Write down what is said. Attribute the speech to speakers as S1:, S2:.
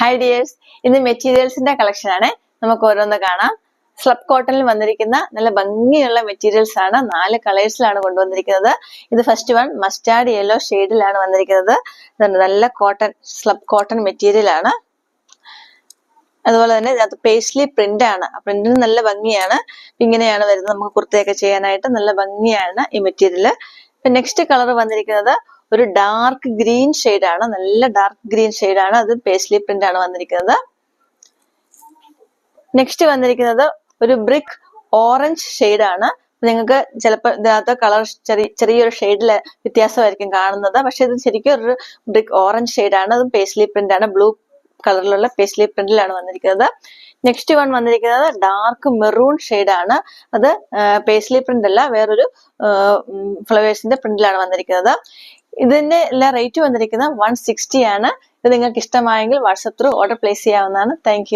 S1: Hi dears, ഇന്ന് മെറ്റീരിയൽസിന്റെ collection ആണ്. നമുക്ക് ഓരോന്ന് കാണാം. സ്ലബ് കോട്ടണിൽ വന്നിരിക്കുന്ന നല്ല ഭംഗിയുള്ള മെറ്റീരിയൽസ് ആണ്. 4 കളേഴ്സിലാണ് കൊണ്ടുവന്നിരിക്കുന്നത്. ഇത് ഫസ്റ്റ് വൺ മസ്റ്റാർഡ് യെല്ലോ ഷെയ്ഡിലാണ് വന്നിരിക്കുന്നത്. നല്ല കോട്ടൺ, സ്ലബ് കോട്ടൺ മെറ്റീരിയൽ ആണ്. അതുപോലെ തന്നെ ഇതിനകത്ത് പേസ്ലി പ്രിന്റ് ആണ്. പ്രിന്റിന് നല്ല ഭംഗിയാണ്. ഇങ്ങനെയാണ് വരുന്നത്. നമുക്ക് കുർത്തയൊക്കെ ചെയ്യാനായിട്ട് നല്ല ഭംഗിയാണ് ഈ മെറ്റീരിയൽ. നെക്സ്റ്റ് കളർ വന്നിരിക്കുന്നത് ഒരു ഡാർക്ക് ഗ്രീൻ ആണ്. നല്ല ഡാർക്ക് ഗ്രീൻ ആണ്. അത് പേസ്ലി പ്രിന്റ് ആണ് വന്നിരിക്കുന്നത്. നെക്സ്റ്റ് വന്നിരിക്കുന്നത് ഒരു ബ്രിക്ക് ഓറഞ്ച് ആണ്. നിങ്ങൾക്ക് ചിലപ്പോൾ ഇതിനകത്ത് കളർ ചെറിയൊരു ഷെയ്ഡില് വ്യത്യാസമായിരിക്കും കാണുന്നത്. പക്ഷെ ഇത് ശരിക്കും ഒരു ബ്രിക്ക് ഓറഞ്ച് ആണ്. അതും പേസ്ലി പ്രിന്റ് ആണ്. ബ്ലൂ കളറിലുള്ള പേസ്ലി പ്രിന്റിലാണ് വന്നിരിക്കുന്നത്. നെക്സ്റ്റ് വൺ വന്നിരിക്കുന്നത് ഡാർക്ക് മെറൂൺ ആണ്. അത് പേസ്ലി പ്രിന്റ് അല്ല, വേറൊരു ഫ്ലവേഴ്സിന്റെ പ്രിന്റിലാണ് വന്നിരിക്കുന്നത്. ഇതിന്റെ എല്ലാ റേറ്റ് വന്നിരിക്കുന്നത് 160 ആണ്. ഇത് നിങ്ങൾക്ക് ഇഷ്ടമായെങ്കിൽ വാട്സപ്പ് ത്രൂ ഓർഡർ പ്ലേസ് ചെയ്യാവുന്നതാണ്. താങ്ക്